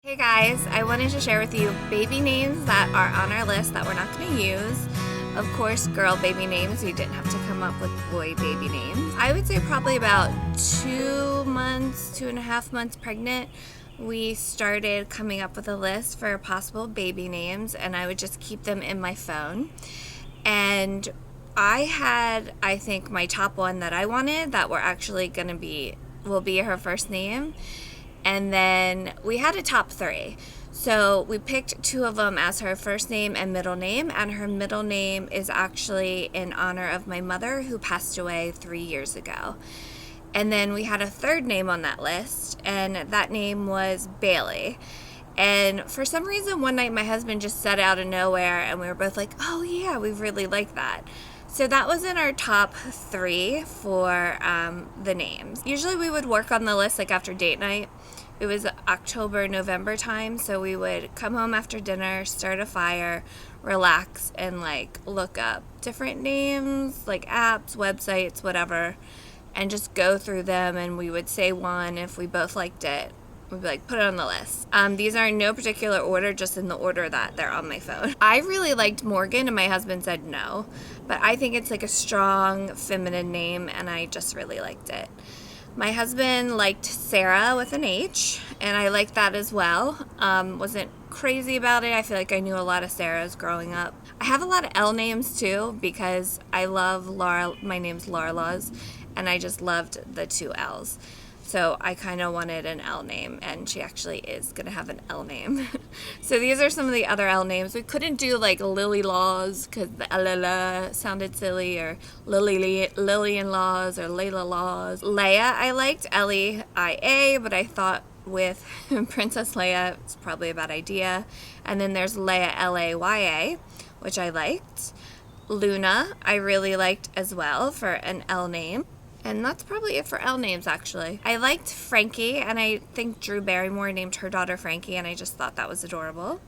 Hey guys, I wanted to share with you baby names that are on our list that we're not going to use. Of course, girl baby names, you didn't have to come up with boy baby names. I would say probably about 2.5 months pregnant, we started coming up with a list for possible baby names, and I would just keep them in my phone. And I think my top one that I wanted that we're actually will be her first name. And then we had a top 3. So we picked 2 of them as her first name and middle name. And her middle name is actually in honor of my mother, who passed away 3 years ago. And then we had a 3rd name on that list, and that name was Bailey. And for some reason, one night my husband just said out of nowhere, and we were both like, oh yeah, we really like that. So that was in our top 3 for the names. Usually we would work on the list like after date night. It was October, November time, so we would come home after dinner, start a fire, relax, and like look up different names, like apps, websites, whatever, and just go through them, and we would say one if we both liked it. We'd be like, put it on the list. These are in no particular order, just in the order that they're on my phone. I really liked Morgan, and my husband said no, but I think it's like a strong feminine name, and I just really liked it. My husband liked Sarah with an H, and I liked that as well. Wasn't crazy about it. I feel like I knew a lot of Sarahs growing up. I have a lot of L names too, because I love Laura. My name's Laura Laws, and I just loved the 2 L's. So I kind of wanted an L name, and she actually is going to have an L name. So these are some of the other L names. We couldn't do like Lily Laws because the L sounded silly, or Lillian Laws, or Layla Laws. Leia I liked, Leia, but I thought with Princess Leia it's probably a bad idea. And then there's Leia, Laya, which I liked. Luna I really liked as well for an L name. And that's probably it for L names, actually. I liked Frankie, and I think Drew Barrymore named her daughter Frankie, and I just thought that was adorable.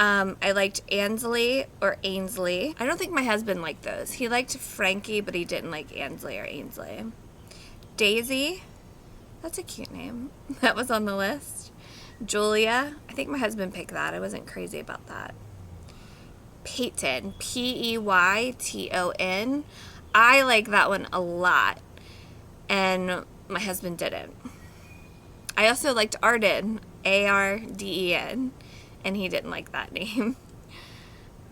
I liked Ansley or Ainsley. I don't think my husband liked those. He liked Frankie, but he didn't like Ansley or Ainsley. Daisy, that's a cute name. That was on the list. Julia, I think my husband picked that. I wasn't crazy about that. Peyton, Peyton. I like that one a lot, and my husband didn't. I also liked Arden, Arden, and he didn't like that name.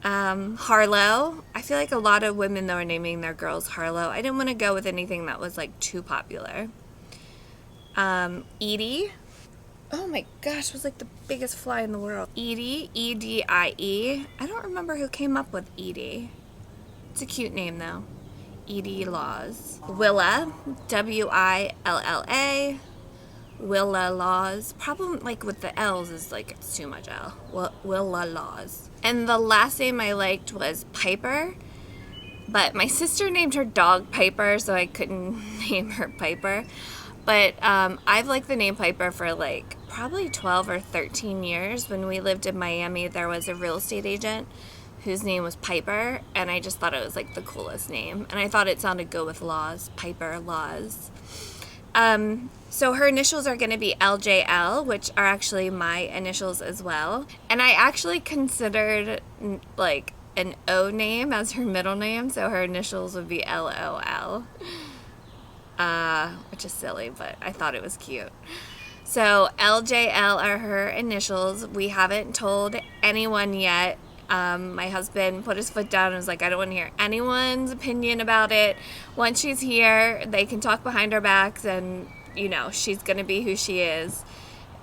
Harlow, I feel like a lot of women though are naming their girls Harlow. I didn't want to go with anything that was like too popular. Edie, oh my gosh, was like the biggest fly in the world. Edie, Edie. I don't remember who came up with Edie. It's a cute name though. Edie Laws. Willa, Willa. Willa Laws. Problem like with the L's is like it's too much L. Willa Laws. And the last name I liked was Piper, but my sister named her dog Piper, so I couldn't name her Piper. But I've liked the name Piper for like probably 12 or 13 years. When we lived in Miami, there was a real estate agent whose name was Piper, and I just thought it was like the coolest name, and I thought it sounded good with Laws. Piper Laws. So her initials are going to be LJL, which are actually my initials as well, and I actually considered like an O name as her middle name, so her initials would be LOL, which is silly, but I thought it was cute. So LJL are her initials. We haven't told anyone yet. My husband put his foot down and was like, I don't want to hear anyone's opinion about it. Once she's here, they can talk behind our backs, and, you know, she's going to be who she is,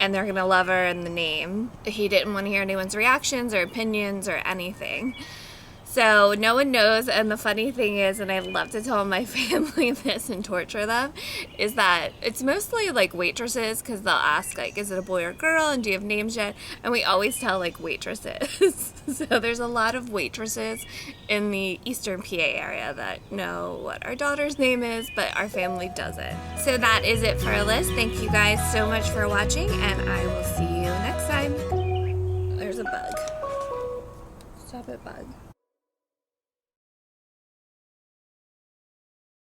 and they're going to love her in the name. He didn't want to hear anyone's reactions or opinions or anything. So no one knows, and the funny thing is, and I love to tell my family this and torture them, is that it's mostly like waitresses, because they'll ask like, is it a boy or girl, and do you have names yet? And we always tell like waitresses. So there's a lot of waitresses in the Eastern PA area that know what our daughter's name is, but our family doesn't. So that is it for our list. Thank you guys so much for watching, and I will see you next time. There's a bug. Stop it, bug.